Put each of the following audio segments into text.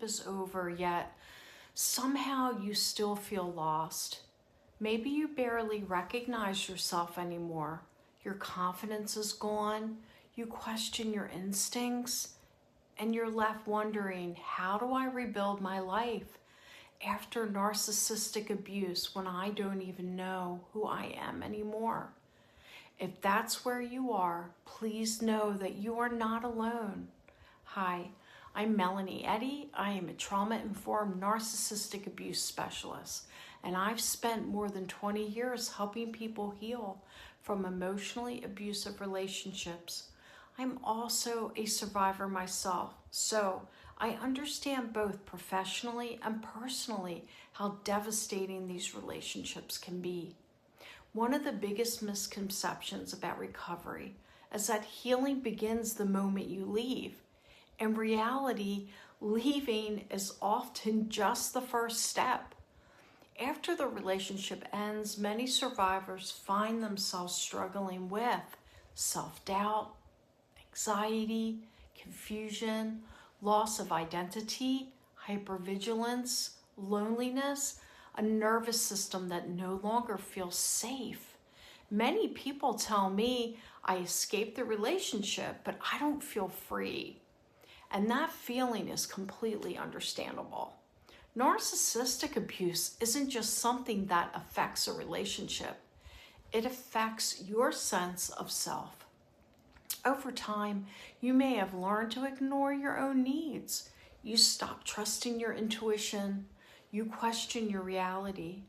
relationship is over, yet somehow you still feel lost. Maybe you barely recognize yourself anymore. Your confidence is gone. You question your instincts, and you're left wondering, how do I rebuild my life after narcissistic abuse when I don't even know who I am anymore? If that's where you are, please know that you are not alone. Hi, I'm Melanie Eddy. I am a trauma-informed narcissistic abuse specialist, and I've spent more than 20 years helping people heal from emotionally abusive relationships. I'm also a survivor myself, so I understand both professionally and personally how devastating these relationships can be. One of the biggest misconceptions about recovery is that healing begins the moment you leave. In reality, leaving is often just the first step. After the relationship ends, many survivors find themselves struggling with self-doubt, anxiety, confusion, loss of identity, hypervigilance, loneliness, a nervous system that no longer feels safe. Many people tell me, I escaped the relationship, but I don't feel free. And that feeling is completely understandable. Narcissistic abuse isn't just something that affects a relationship. It affects your sense of self. Over time, you may have learned to ignore your own needs. You stop trusting your intuition. You question your reality.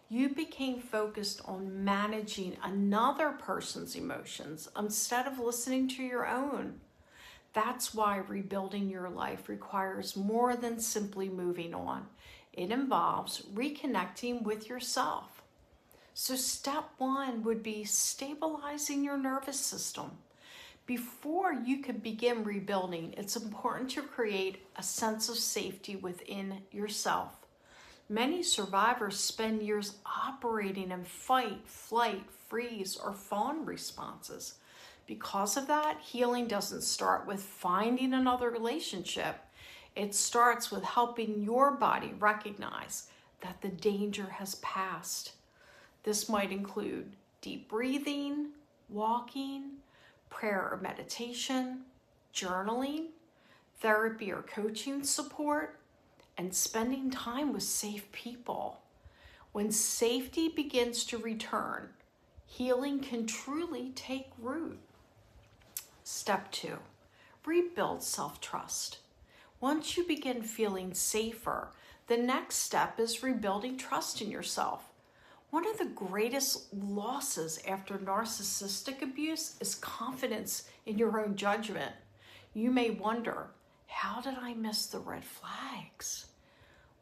You became focused on managing another person's emotions instead of listening to your own. That's why rebuilding your life requires more than simply moving on. It involves reconnecting with yourself. So step one would be stabilizing your nervous system. Before you could begin rebuilding, it's important to create a sense of safety within yourself. Many survivors spend years operating in fight, flight, freeze, or fawn responses. Because of that, healing doesn't start with finding another relationship. It starts with helping your body recognize that the danger has passed. This might include deep breathing, walking, prayer or meditation, journaling, therapy or coaching support, and spending time with safe people. When safety begins to return, healing can truly take root. Step 2, rebuild self-trust. Once you begin feeling safer, the next step is rebuilding trust in yourself. One of the greatest losses after narcissistic abuse is confidence in your own judgment. You may wonder, how did I miss the red flags?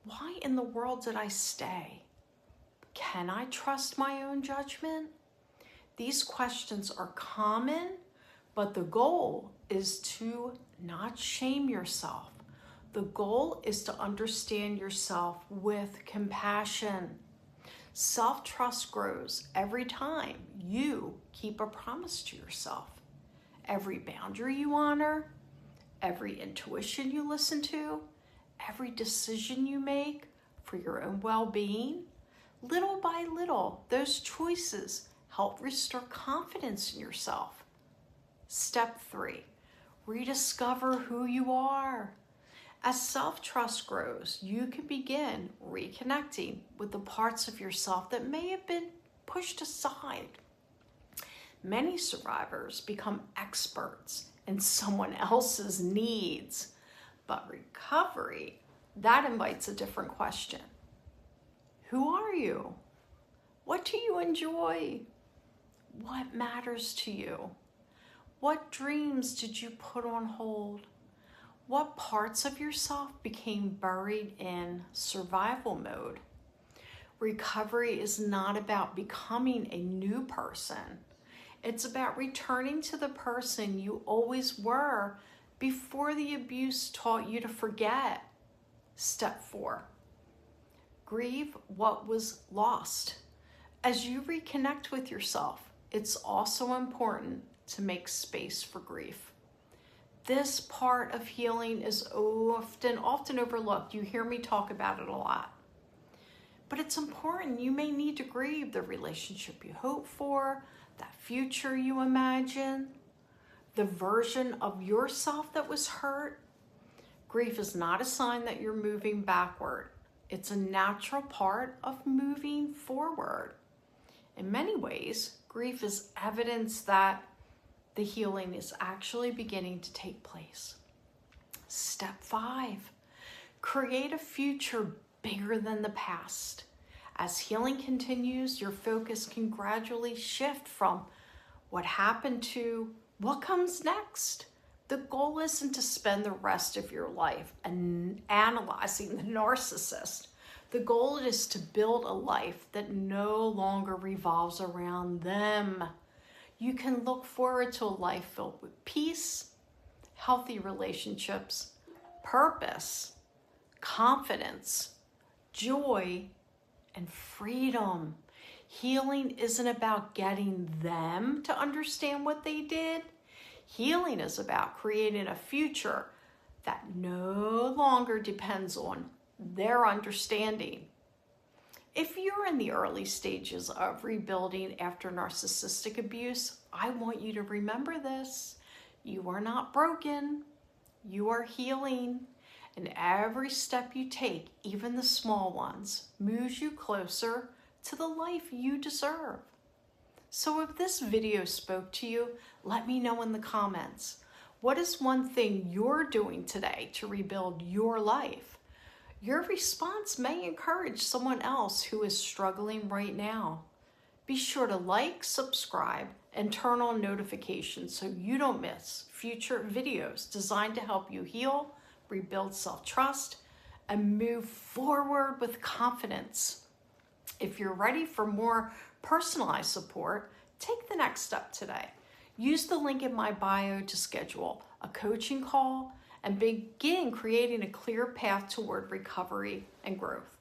Why in the world did I stay? Can I trust my own judgment? These questions are common, but the goal is to not shame yourself. The goal is to understand yourself with compassion. Self-trust grows every time you keep a promise to yourself. Every boundary you honor, every intuition you listen to, every decision you make for your own well-being, little by little, those choices help restore confidence in yourself. Step 3, rediscover who you are. As self-trust grows, you can begin reconnecting with the parts of yourself that may have been pushed aside. Many survivors become experts in someone else's needs, but recovery, that invites a different question. Who are you? What do you enjoy? What matters to you? What dreams did you put on hold? What parts of yourself became buried in survival mode? Recovery is not about becoming a new person. It's about returning to the person you always were before the abuse taught you to forget. Step 4, grieve what was lost. As you reconnect with yourself, it's also important to make space for grief. This part of healing is often overlooked. You hear me talk about it a lot. But it's important. You may need to grieve the relationship you hope for, that future you imagine, the version of yourself that was hurt. Grief is not a sign that you're moving backward. It's a natural part of moving forward. In many ways, grief is evidence that the healing is actually beginning to take place. Step 5, create a future bigger than the past. As healing continues, your focus can gradually shift from what happened to what comes next. The goal isn't to spend the rest of your life analyzing the narcissist. The goal is to build a life that no longer revolves around them. You can look forward to a life filled with peace, healthy relationships, purpose, confidence, joy, and freedom. Healing isn't about getting them to understand what they did. Healing is about creating a future that no longer depends on their understanding. If you're in the early stages of rebuilding after narcissistic abuse, I want you to remember this. You are not broken. You are healing. And every step you take, even the small ones, moves you closer to the life you deserve. So if this video spoke to you, let me know in the comments. What is one thing you're doing today to rebuild your life? Your response may encourage someone else who is struggling right now. Be sure to like, subscribe, and turn on notifications so you don't miss future videos designed to help you heal, rebuild self-trust, and move forward with confidence. If you're ready for more personalized support, take the next step today. Use the link in my bio to schedule a coaching call and begin creating a clear path toward recovery and growth.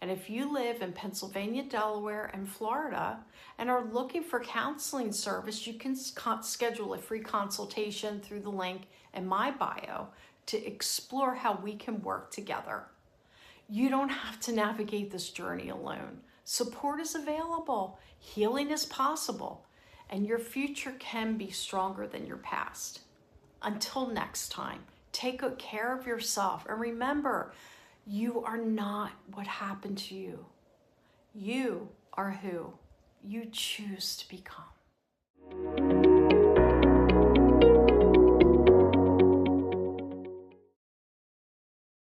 And if you live in Pennsylvania, Delaware, and Florida and are looking for counseling service, you can schedule a free consultation through the link in my bio to explore how we can work together. You don't have to navigate this journey alone. Support is available, healing is possible, and your future can be stronger than your past. Until next time, take good care of yourself, and remember, you are not what happened to you. You are who you choose to become.